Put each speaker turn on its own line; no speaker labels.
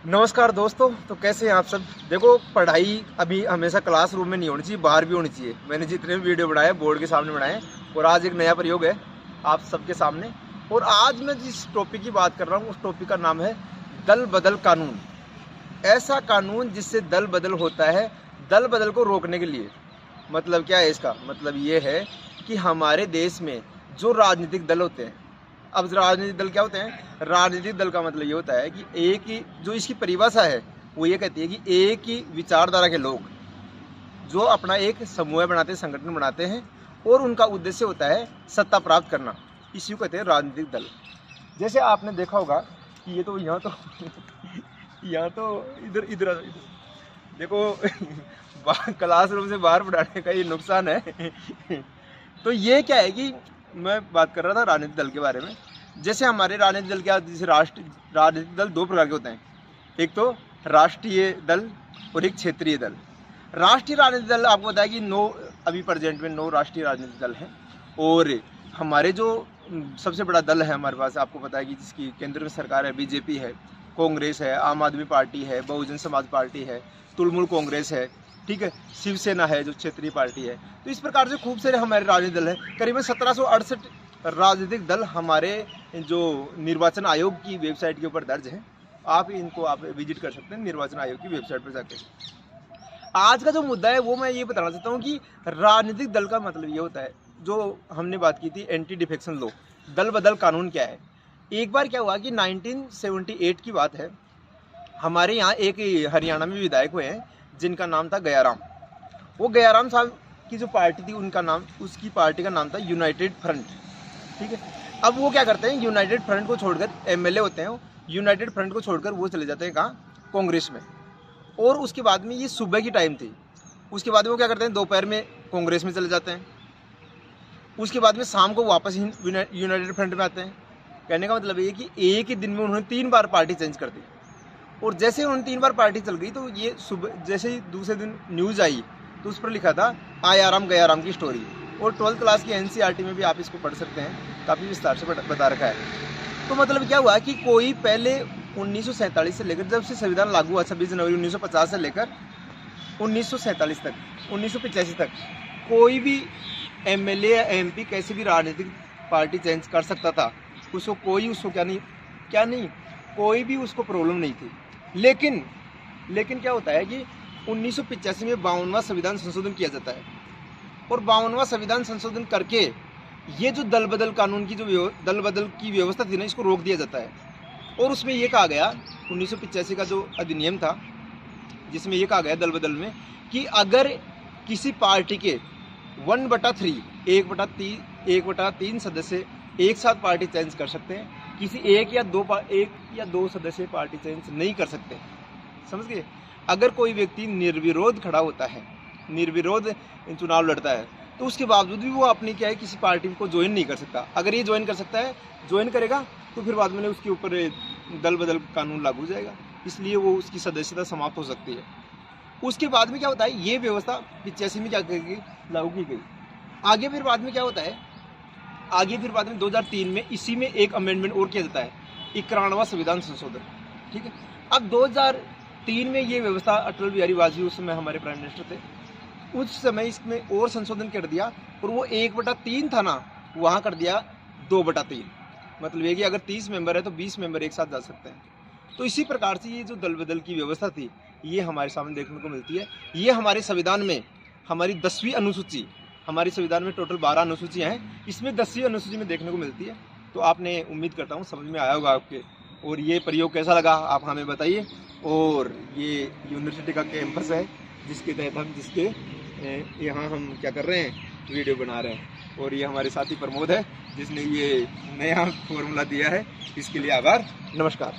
नमस्कार दोस्तों। तो कैसे हैं आप सब। देखो, पढ़ाई अभी हमेशा क्लासरूम में नहीं होनी चाहिए, बाहर भी होनी चाहिए। मैंने जितने भी वीडियो बनाए बोर्ड के सामने बनाए, और आज एक नया प्रयोग है आप सबके सामने। और आज मैं जिस टॉपिक की बात कर रहा हूँ उस टॉपिक का नाम है दल बदल कानून। ऐसा कानून जिससे दल बदल होता है, दल बदल को रोकने के लिए। मतलब क्या है इसका? मतलब ये है कि हमारे देश में जो राजनीतिक दल होते हैं, अब राजनीतिक दल क्या होते हैं? राजनीतिक दल का मतलब ये होता है कि एक ही, जो इसकी परिभाषा है वो ये कहती है कि एक ही विचारधारा के लोग जो अपना एक समूह बनाते हैं, संगठन बनाते हैं, और उनका उद्देश्य होता है सत्ता प्राप्त करना। इसी को कहते हैं राजनीतिक दल। जैसे आपने देखा होगा कि ये तो यहाँ तो यहाँ तो इधर इधर देखो क्लासरूम से बाहर पढ़ाने का ये नुकसान है। तो ये क्या है कि मैं बात कर रहा था राजनीतिक दल के बारे में। जैसे हमारे राजनीतिक दल क्या, जैसे राजनीतिक दल दो प्रकार के होते हैं। एक तो राष्ट्रीय दल और एक क्षेत्रीय दल। राष्ट्रीय राजनीतिक दल आपको पता है कि अभी प्रेजेंट में 9 राष्ट्रीय राजनीतिक दल हैं। और हमारे जो सबसे बड़ा दल है हमारे पास, आपको पता है कि जिसकी केंद्र में सरकार है, बीजेपी है, कांग्रेस है, आम आदमी पार्टी है, बहुजन समाज पार्टी है, तृणमूल कांग्रेस है, ठीक है, शिवसेना है जो क्षेत्रीय पार्टी है। तो इस प्रकार से खूब सारे हमारे राजनीतिक दल हैं। करीबन 1768 राजनीतिक दल हमारे जो निर्वाचन आयोग की वेबसाइट के ऊपर दर्ज है। आप विजिट कर सकते हैं निर्वाचन आयोग की वेबसाइट पर जाकर। आज का जो मुद्दा है वो मैं ये बताना चाहता हूँ कि राजनीतिक दल का मतलब ये होता है, जो हमने बात की थी एंटी डिफेक्शन लॉ, दल बदल कानून क्या है। एक बार क्या हुआ कि 1978 की बात है, हमारे यहाँ एक हरियाणा में विधायक हुए हैं जिनका नाम था गयाराम। वो गयाराम साहब की जो पार्टी थी उसकी पार्टी का नाम था यूनाइटेड फ्रंट, ठीक है। अब वो क्या करते हैं, यूनाइटेड फ्रंट को छोड़कर, एमएलए होते हैं, यूनाइटेड फ्रंट को छोड़कर वो चले जाते हैं कहाँ? कांग्रेस में। और उसके बाद में ये सुबह की टाइम थी। उसके बाद में वो क्या करते हैं, दोपहर में कांग्रेस में चले जाते हैं। उसके बाद में शाम को वापस यूनाइटेड फ्रंट में आते हैं। कहने का मतलब ये कि एक ही दिन में उन्होंने 3 बार पार्टी चेंज कर दी। और जैसे उन्होंने 3 बार पार्टी चल गई तो ये सुबह जैसे ही दूसरे दिन न्यूज़ आई तो उस पर लिखा था आयाराम गयाराम की स्टोरी। और 12th क्लास की एनसीईआरटी में भी आप इसको पढ़ सकते हैं, काफ़ी विस्तार से बता रखा है। तो मतलब क्या हुआ कि कोई पहले 1947 से लेकर, जब से संविधान लागू हुआ 26 जनवरी 1950 से लेकर 1947 तक, 1985 तक, कोई भी एमएलए या एमपी कैसे भी राजनीतिक पार्टी चेंज कर सकता था। कोई भी उसको प्रॉब्लम नहीं थी। लेकिन क्या होता है कि 1985 में 52वां संविधान संशोधन किया जाता है। और 52वां संविधान संशोधन करके ये जो दल बदल कानून की जो दल बदल की व्यवस्था थी ना, इसको रोक दिया जाता है। और उसमें ये कहा गया, 1985 का जो अधिनियम था जिसमें ये कहा गया दल बदल में, कि अगर किसी पार्टी के 1/3 1/3 सदस्य एक साथ पार्टी चेंज कर सकते हैं, किसी एक या दो सदस्य पार्टी चेंज नहीं कर सकते। समझ गए? अगर कोई व्यक्ति निर्विरोध खड़ा होता है, निर्विरोध चुनाव लड़ता है, तो उसके बावजूद भी वो अपनी क्या है, किसी पार्टी को ज्वाइन नहीं कर सकता। अगर ये ज्वाइन कर सकता है, ज्वाइन करेगा, तो फिर बाद में उसके ऊपर दल बदल कानून लागू हो जाएगा, इसलिए वो उसकी सदस्यता समाप्त हो सकती है। उसके बाद में क्या होता है, ये व्यवस्था 85 में क्या लागू की गई। आगे फिर बाद में क्या होता है, 2003 में इसी में एक अमेंडमेंट और किया जाता है, 91वां संविधान संशोधन, ठीक है। अब 2003 में ये व्यवस्था, अटल बिहारी वाजपेयी उस समय हमारे प्राइम मिनिस्टर थे, उस समय इसमें और संशोधन कर दिया, और वो 1/3 था ना, वहाँ कर दिया 2/3। मतलब ये कि अगर 30 मेंबर है तो 20 मेंबर एक साथ जा सकते हैं। तो इसी प्रकार से ये जो दल बदल की व्यवस्था थी, ये हमारे सामने देखने को मिलती है। ये हमारे संविधान में, हमारी 10वीं अनुसूची, हमारे संविधान में टोटल 12 अनुसूचियाँ हैं, इसमें 10वीं अनुसूची में देखने को मिलती है। तो आपने, उम्मीद करता हूँ समझ में आया होगा आपके। और ये प्रयोग कैसा लगा आप हमें बताइए। और ये यूनिवर्सिटी का कैंपस है जिसके तहत हम हम क्या कर रहे हैं, वीडियो बना रहे हैं। और ये हमारे साथी प्रमोद है जिसने ये नया फॉर्मूला दिया है, इसके लिए आभार। नमस्कार।